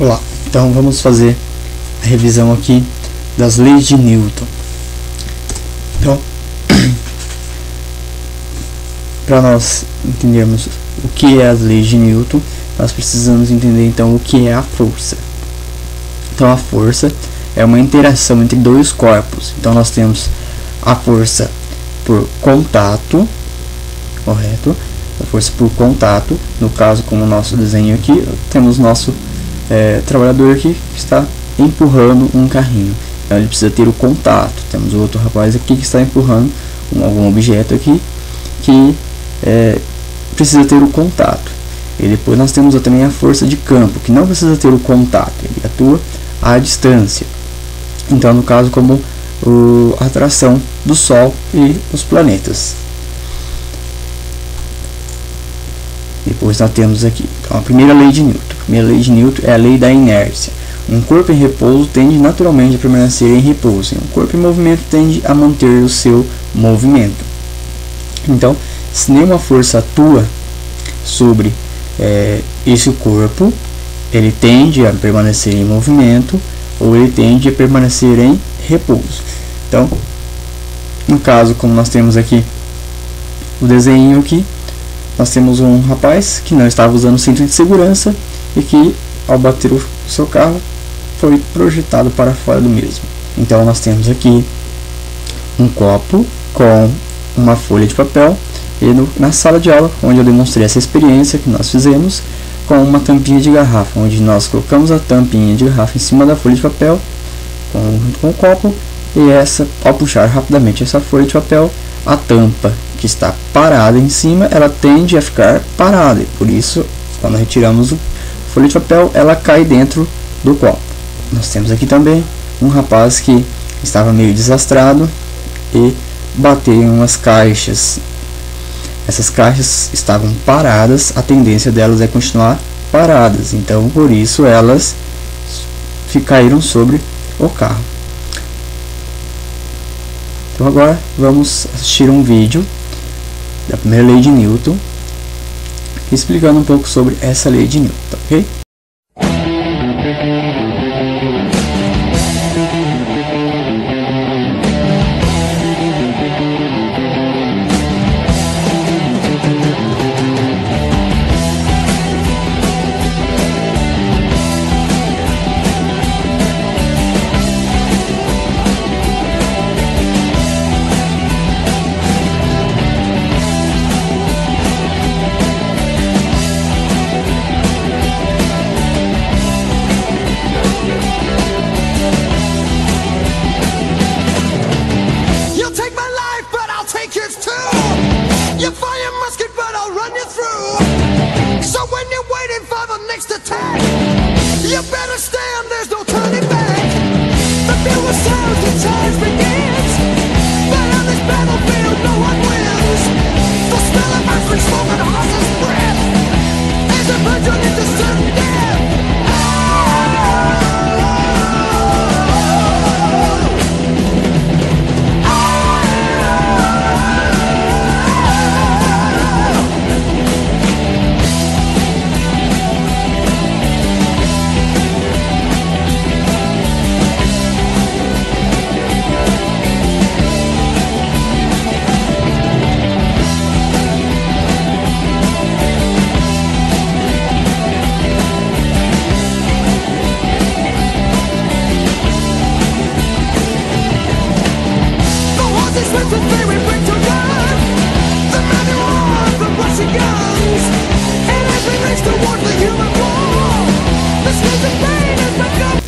Olá, então vamos fazer a revisão aqui das leis de Newton. Então, para nós entendermos o que é as leis de Newton, nós precisamos entender então o que é a força. Então a força é uma interação entre dois corpos. Então nós temos a força por contato, correto? A força por contato, no caso como o nosso desenho aqui, temos nosso trabalhador aqui que está empurrando um carrinho. Então ele precisa ter o contato. Temos outro rapaz aqui que está empurrando algum objeto aqui que precisa ter o contato. E depois nós temos também a força de campo, que não precisa ter o contato, ele atua à distância. Então no caso como a atração do Sol e os planetas. Depois nós temos aqui então, a primeira lei de Newton. A primeira lei de Newton é a lei da inércia. Um corpo em repouso tende naturalmente a permanecer em repouso. Um corpo em movimento tende a manter o seu movimento. Então, se nenhuma força atua sobre esse corpo, ele tende a permanecer em movimento ou ele tende a permanecer em repouso. Então, no caso, como nós temos aqui o desenho aqui, nós temos um rapaz que não estava usando o cinto de segurança e que, ao bater o seu carro, foi projetado para fora do mesmo. Então nós temos aqui um copo com uma folha de papel e na sala de aula, onde eu demonstrei essa experiência que nós fizemos, com uma tampinha de garrafa, onde nós colocamos a tampinha de garrafa em cima da folha de papel com o copo, e ao puxar rapidamente essa folha de papel, a tampa que está parada em cima, ela tende a ficar parada, e por isso, quando retiramos a folha de papel, ela cai dentro do copo. Nós temos aqui também um rapaz que estava meio desastrado e bateu em umas caixas. Essas caixas estavam paradas, a tendência delas é continuar paradas, então por isso elas caíram sobre o carro. Então agora vamos assistir um vídeo da primeira lei de Newton, explicando um pouco sobre essa lei de Newton, ok? You fire musket, but I'll run you through. So when you're waiting for the next attack, you better stand, there's no turning back. The bugle sounds, the charge begins. But on this battlefield, no one wins. The smell of earthly smoke and a horse's breath as a virgin into certain death.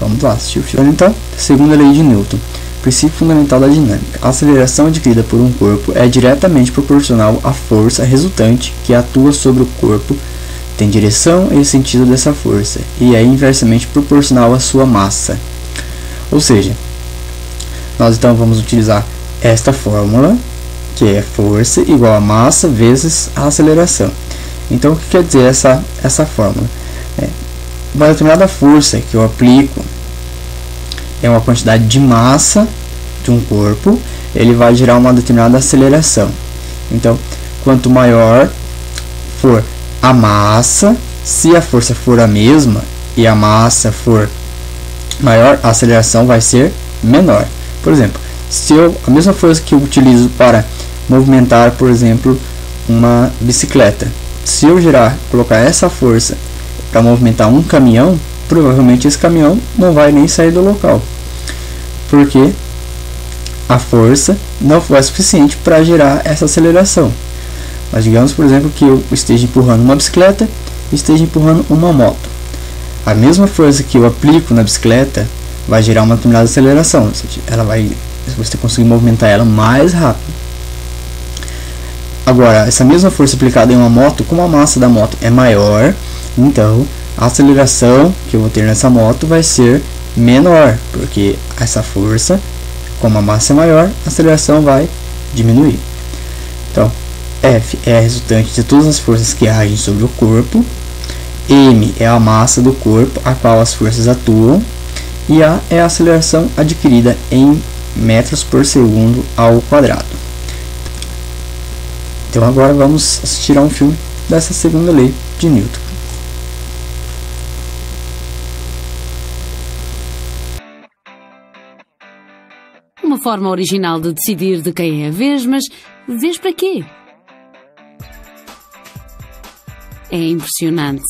Vamos lá, assistir o filme. Então, segunda lei de Newton. Princípio fundamental da dinâmica. A aceleração adquirida por um corpo é diretamente proporcional à força resultante que atua sobre o corpo, tem direção e sentido dessa força, e é inversamente proporcional à sua massa. Ou seja, nós então vamos utilizar esta fórmula, que é força igual a massa vezes a aceleração. Então, o que quer dizer essa fórmula? Uma determinada força que eu aplico é uma quantidade de massa de um corpo, ele vai gerar uma determinada aceleração. Então, quanto maior for a massa, se a força for a mesma, e a massa for maior, a aceleração vai ser menor. Por exemplo, se a mesma força que eu utilizo para movimentar, por exemplo, uma bicicleta, se eu colocar essa força para movimentar um caminhão, provavelmente esse caminhão não vai nem sair do local, porque a força não foi suficiente para gerar essa aceleração. Mas digamos, por exemplo, que eu esteja empurrando uma bicicleta e esteja empurrando uma moto. A mesma força que eu aplico na bicicleta vai gerar uma determinada aceleração, ou seja, você conseguir movimentar ela mais rápido. Agora, essa mesma força aplicada em uma moto, como a massa da moto é maior, então a aceleração que eu vou ter nessa moto vai ser menor, porque essa força, como a massa é maior, a aceleração vai diminuir. Então, F é a resultante de todas as forças que agem sobre o corpo, M é a massa do corpo a qual as forças atuam, e A é a aceleração adquirida em metros por segundo ao quadrado. Então agora vamos assistir a um filme dessa segunda lei de Newton. Uma forma original de decidir de quem é a vez, mas vez para quê? É impressionante.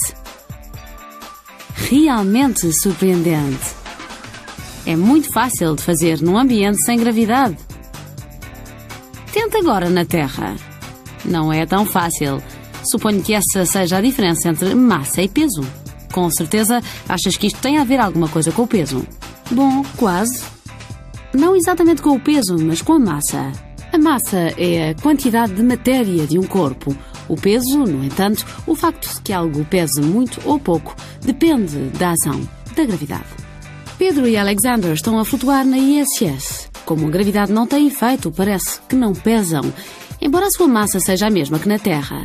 Realmente surpreendente. É muito fácil de fazer num ambiente sem gravidade. Tente agora na Terra. Não é tão fácil. Suponho que essa seja a diferença entre massa e peso. Com certeza achas que isto tem a ver alguma coisa com o peso. Bom, quase. Não exatamente com o peso, mas com a massa. A massa é a quantidade de matéria de um corpo. O peso, no entanto, o facto de que algo pese muito ou pouco, depende da ação, da gravidade. Pedro e Alexander estão a flutuar na ISS. Como a gravidade não tem efeito, parece que não pesam, embora a sua massa seja a mesma que na Terra.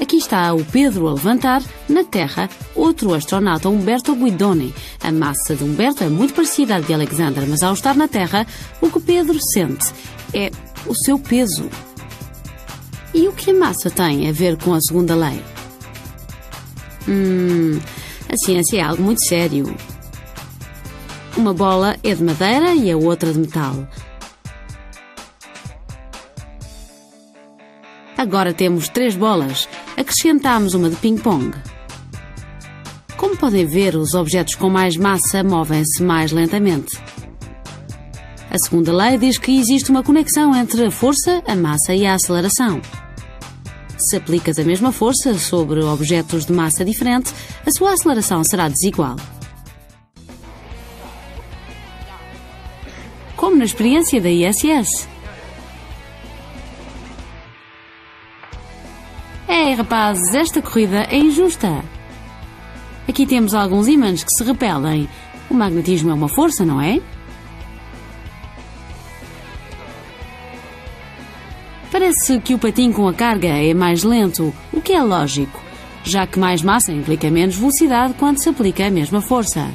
Aqui está o Pedro a levantar, na Terra, outro astronauta, Umberto Guidoni. A massa de Umberto é muito parecida à de Alexander, mas ao estar na Terra, o que Pedro sente é o seu peso. E o que a massa tem a ver com a segunda lei? A ciência é algo muito sério. Uma bola é de madeira e a outra de metal. Agora temos 3 bolas. Acrescentamos uma de ping-pong. Como podem ver, os objetos com mais massa movem-se mais lentamente. A segunda lei diz que existe uma conexão entre a força, a massa e a aceleração. Se aplicas a mesma força sobre objetos de massa diferente, a sua aceleração será desigual. Como na experiência da ISS. Rapazes, esta corrida é injusta. Aqui temos alguns ímãs que se repelem. O magnetismo é uma força, não é? Parece que o patim com a carga é mais lento, o que é lógico, já que mais massa implica menos velocidade quando se aplica a mesma força.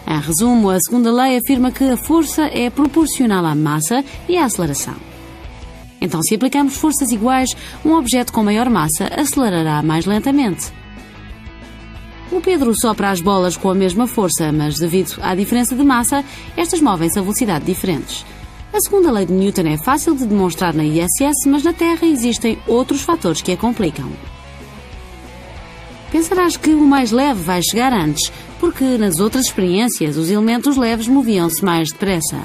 Em resumo, a segunda lei afirma que a força é proporcional à massa e à aceleração. Então, se aplicamos forças iguais, um objeto com maior massa acelerará mais lentamente. O Pedro sopra as bolas com a mesma força, mas devido à diferença de massa, estas movem-se a velocidades diferentes. A segunda lei de Newton é fácil de demonstrar na ISS, mas na Terra existem outros fatores que a complicam. Pensarás que o mais leve vai chegar antes, porque nas outras experiências os elementos leves moviam-se mais depressa.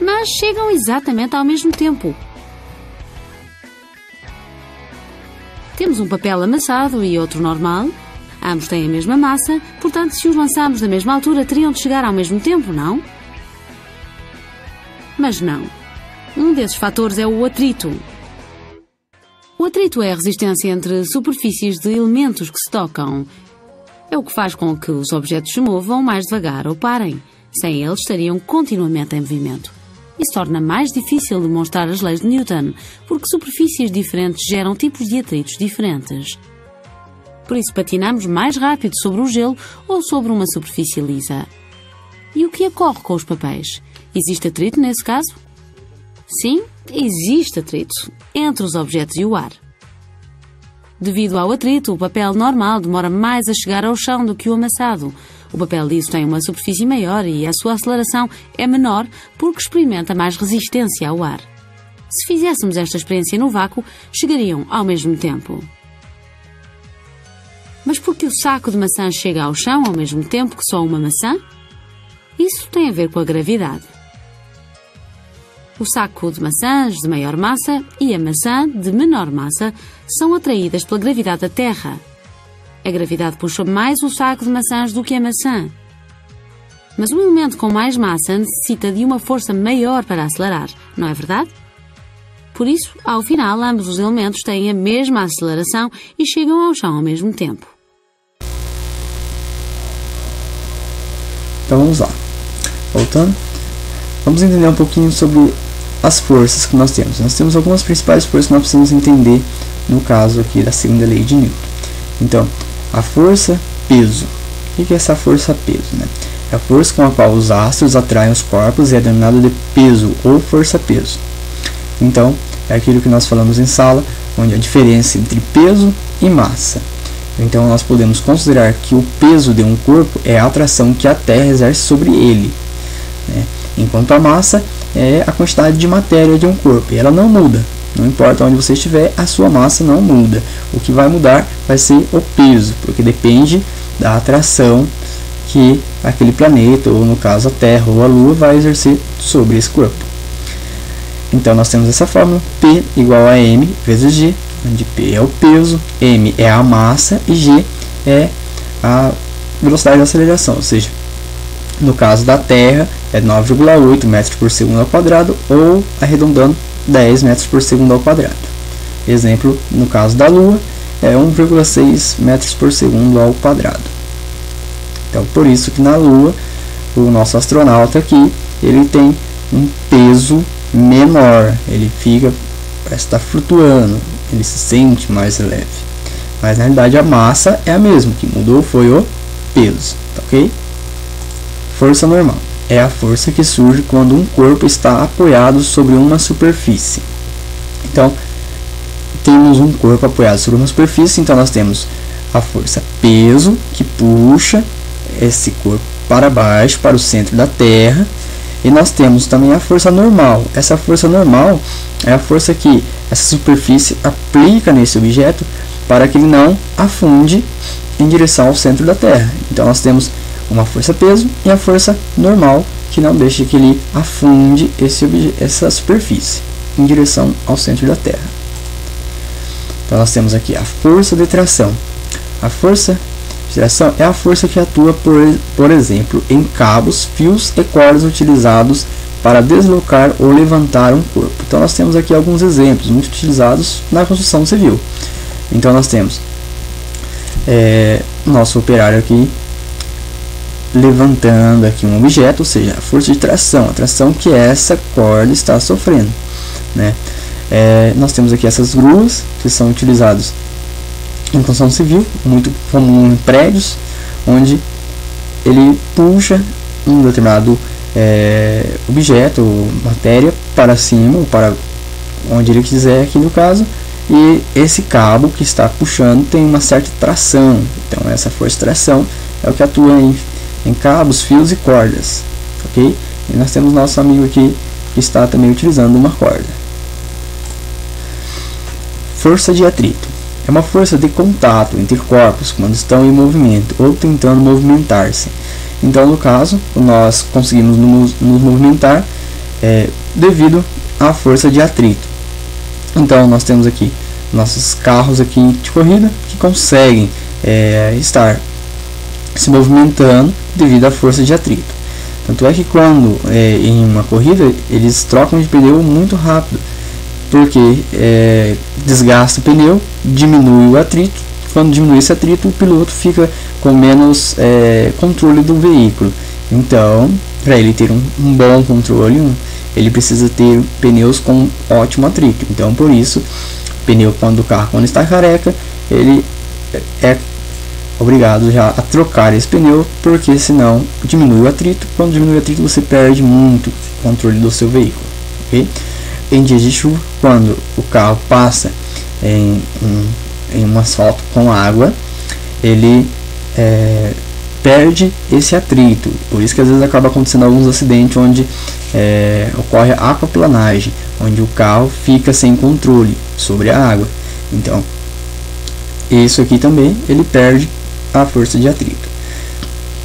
Mas chegam exatamente ao mesmo tempo. Temos um papel amassado e outro normal. Ambos têm a mesma massa, portanto, se os lançarmos da mesma altura, teriam de chegar ao mesmo tempo, não? Mas não. Um desses fatores é o atrito. O atrito é a resistência entre superfícies de elementos que se tocam. É o que faz com que os objetos se movam mais devagar ou parem. Sem eles, estariam continuamente em movimento. Isso torna mais difícil demonstrar as leis de Newton, porque superfícies diferentes geram tipos de atritos diferentes. Por isso, patinamos mais rápido sobre o gelo ou sobre uma superfície lisa. E o que ocorre com os papéis? Existe atrito nesse caso? Sim, existe atrito entre os objetos e o ar. Devido ao atrito, o papel normal demora mais a chegar ao chão do que o amassado. O papel liso tem uma superfície maior e a sua aceleração é menor porque experimenta mais resistência ao ar. Se fizéssemos esta experiência no vácuo, chegariam ao mesmo tempo. Mas por que o saco de maçãs chega ao chão ao mesmo tempo que só uma maçã? Isso tem a ver com a gravidade. O saco de maçãs de maior massa e a maçã de menor massa são atraídas pela gravidade da Terra. A gravidade puxa mais o saco de maçãs do que a maçã. Mas um elemento com mais massa necessita de uma força maior para acelerar, não é verdade? Por isso, ao final, ambos os elementos têm a mesma aceleração e chegam ao chão ao mesmo tempo. Então vamos lá. Voltando, vamos entender um pouquinho sobre as forças que nós temos. Nós temos algumas principais forças que nós precisamos entender no caso aqui da segunda lei de Newton. Então, a força-peso. O que é essa força-peso, né? É a força com a qual os astros atraem os corpos e é denominada de peso ou força-peso. Então, é aquilo que nós falamos em sala, onde a diferença entre peso e massa. Então, nós podemos considerar que o peso de um corpo é a atração que a Terra exerce sobre ele, né? Enquanto a massa é a quantidade de matéria de um corpo, e ela não muda. Não importa onde você estiver, a sua massa não muda. O que vai mudar vai ser o peso, porque depende da atração que aquele planeta, ou no caso a Terra ou a Lua, vai exercer sobre esse corpo. Então nós temos essa fórmula, P igual a M vezes G, onde P é o peso, M é a massa e G é a velocidade de aceleração, ou seja, no caso da Terra é 9,8 metros por segundo ao quadrado, ou arredondando 10 metros por segundo ao quadrado. Exemplo, no caso da Lua é 1,6 metros por segundo ao quadrado. Então por isso que na Lua o nosso astronauta aqui ele tem um peso menor, ele fica, parece estar flutuando, ele se sente mais leve, mas na realidade a massa é a mesma, o que mudou foi o peso, tá ok? Força normal é a força que surge quando um corpo está apoiado sobre uma superfície. Então temos um corpo apoiado sobre uma superfície, então nós temos a força peso que puxa esse corpo para baixo, para o centro da Terra. E nós temos também a força normal. Essa força normal é a força que essa superfície aplica nesse objeto para que ele não afunde em direção ao centro da Terra. Então nós temos uma força-peso e a força normal, que não deixa que ele afunde essa superfície em direção ao centro da Terra. Então nós temos aqui a força de tração. A força de tração é a força que atua, por exemplo, em cabos, fios e cordas utilizados para deslocar ou levantar um corpo. Então nós temos aqui alguns exemplos muito utilizados na construção civil. Então nós temos nosso operário aqui levantando aqui um objeto, ou seja, a força de tração, a tração que essa corda está sofrendo, né? Nós temos aqui essas gruas que são utilizadas em construção civil, muito comum em prédios, onde ele puxa um determinado objeto ou matéria para cima, ou para onde ele quiser aqui no caso, e esse cabo que está puxando tem uma certa tração. Então essa força de tração é o que atua em cabos, fios e cordas, ok? E nós temos nosso amigo aqui que está também utilizando uma corda. Força de atrito é uma força de contato entre corpos quando estão em movimento ou tentando movimentar-se. Então no caso nós conseguimos nos movimentar devido à força de atrito. Então nós temos aqui nossos carros aqui de corrida que conseguem estar se movimentando devido à força de atrito. Tanto é que quando em uma corrida eles trocam de pneu muito rápido, porque desgasta o pneu, diminui o atrito. Quando diminui esse atrito, o piloto fica com menos controle do veículo. Então, para ele ter um bom controle, ele precisa ter pneus com ótimo atrito. Então, por isso, o carro quando está careca, ele é obrigado já a trocar esse pneu, porque senão diminui o atrito. Quando diminui o atrito, você perde muito controle do seu veículo, ok? Em dias de chuva, quando o carro passa em em um asfalto com água, ele perde esse atrito. Por isso que às vezes acaba acontecendo alguns acidentes onde ocorre a aquaplanagem, onde o carro fica sem controle sobre a água. Então, isso aqui também, ele perde a força de atrito.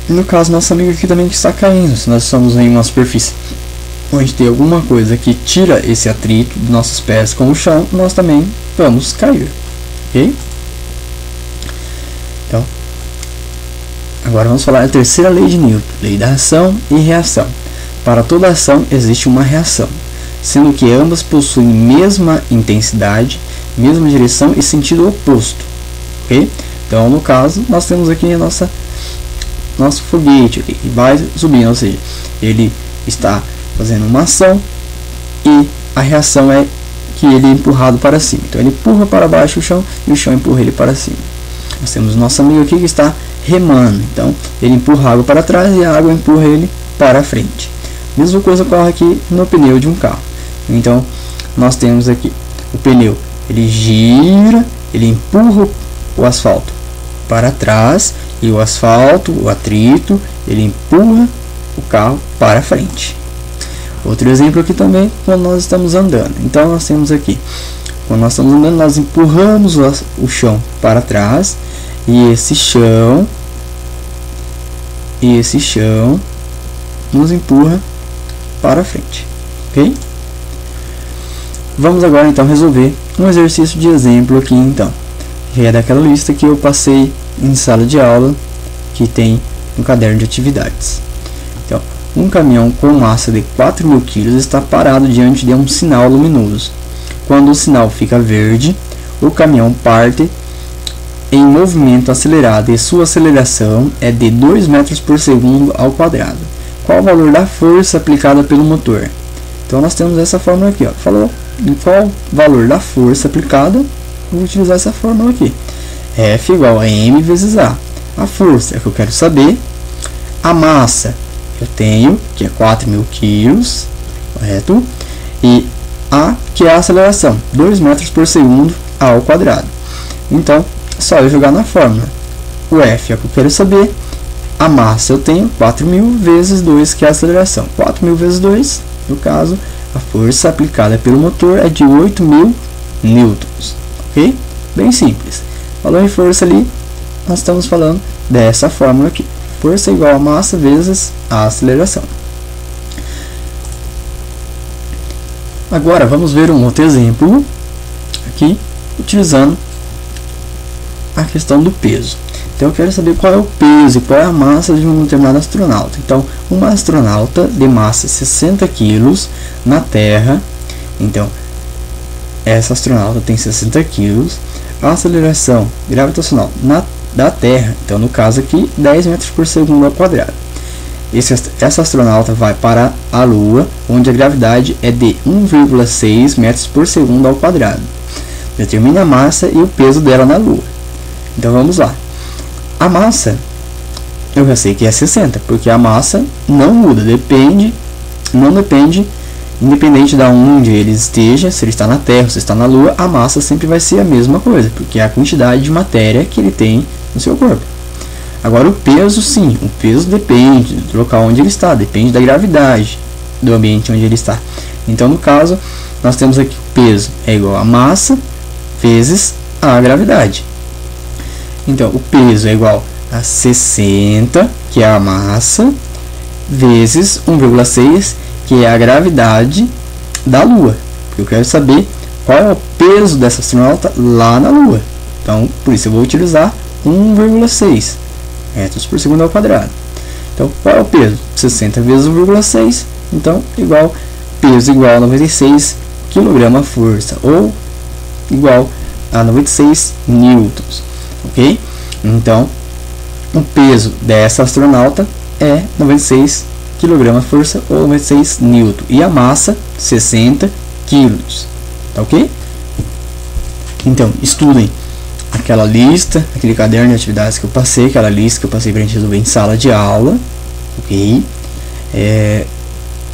No caso, nosso amigo aqui também que está caindo, se nós estamos em uma superfície onde tem alguma coisa que tira esse atrito dos nossos pés com o chão, nós também vamos cair, ok? Então, agora vamos falar da terceira lei de Newton, lei da ação e reação. Para toda ação existe uma reação, sendo que ambas possuem mesma intensidade, mesma direção e sentido oposto, ok? Então, no caso, nós temos aqui a nosso foguete aqui, que vai subindo, ou seja, ele está fazendo uma ação e a reação é que ele é empurrado para cima. Então ele empurra para baixo o chão e o chão empurra ele para cima. Nós temos o nosso amigo aqui que está remando, então ele empurra a água para trás e a água empurra ele para frente. Mesma coisa ocorre aqui no pneu de um carro. Então nós temos aqui o pneu, ele gira, ele empurra o asfalto para trás e o asfalto, o atrito, ele empurra o carro para frente. Outro exemplo aqui também, quando nós estamos andando. Então nós temos aqui, quando nós estamos andando, nós empurramos o chão para trás e esse chão nos empurra para frente, ok? Vamos agora então resolver um exercício de exemplo aqui então, que é daquela lista que eu passei em sala de aula, que tem no caderno de atividades. Então, um caminhão com massa de 4.000 kg está parado diante de um sinal luminoso. Quando o sinal fica verde, o caminhão parte em movimento acelerado e sua aceleração é de 2 metros por segundo ao quadrado. Qual o valor da força aplicada pelo motor? Então nós temos essa fórmula aqui, ó. Falou qual o valor da força aplicada, vou utilizar essa fórmula aqui. F igual a m vezes A. A força é o que eu quero saber. A massa eu tenho, que é 4.000 kg, correto? E A, que é a aceleração, 2 metros por segundo ao quadrado. Então, só eu jogar na fórmula. O F é o que eu quero saber. A massa eu tenho 4.000 vezes 2, que é a aceleração. 4.000 vezes 2, no caso, a força aplicada pelo motor é de 8.000 newtons. Ok? Bem simples. Falou em força ali, nós estamos falando dessa fórmula aqui. Força igual a massa vezes a aceleração. Agora vamos ver um outro exemplo aqui, utilizando a questão do peso. Então eu quero saber qual é o peso e qual é a massa de um determinado astronauta. Então, uma astronauta de massa 60 kg na Terra. Então, essa astronauta tem 60 kg. A aceleração gravitacional da Terra, então no caso aqui, 10 metros por segundo ao quadrado. Essa astronauta vai para a Lua, onde a gravidade é de 1,6 metros por segundo ao quadrado. Determine a massa e o peso dela na Lua. Então vamos lá. A massa, eu já sei que é 60, porque a massa não muda, independente de onde ele esteja, se ele está na Terra ou se está na Lua, a massa sempre vai ser a mesma coisa, porque é a quantidade de matéria que ele tem no seu corpo. Agora o peso, sim, o peso depende do local onde ele está, depende da gravidade do ambiente onde ele está. Então no caso, nós temos aqui o peso é igual a massa vezes a gravidade. Então o peso é igual a 60, que é a massa, vezes 1,6, que é a gravidade da Lua. Eu quero saber qual é o peso dessa astronauta lá na Lua. Então, por isso eu vou utilizar 1,6 metros por segundo ao quadrado. Então, qual é o peso? 60 vezes 1,6. Então, peso igual a 96 kg força, ou igual a 96 newtons. Ok? Então, o peso dessa astronauta é 96 kg força ou 96 newton, e a massa 60 kg. Tá ok? Então, estudem aquela lista, aquele caderno de atividades que eu passei, aquela lista que eu passei para a gente resolver em sala de aula, ok?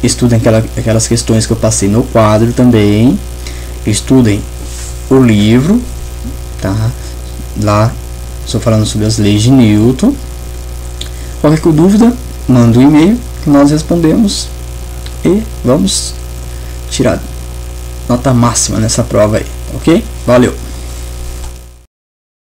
Estudem aquelas questões que eu passei no quadro também. Estudem o livro, tá? Lá estou falando sobre as leis de Newton. Qualquer dúvida, manda um e-mail que nós respondemos e vamos tirar nota máxima nessa prova aí, ok? Valeu!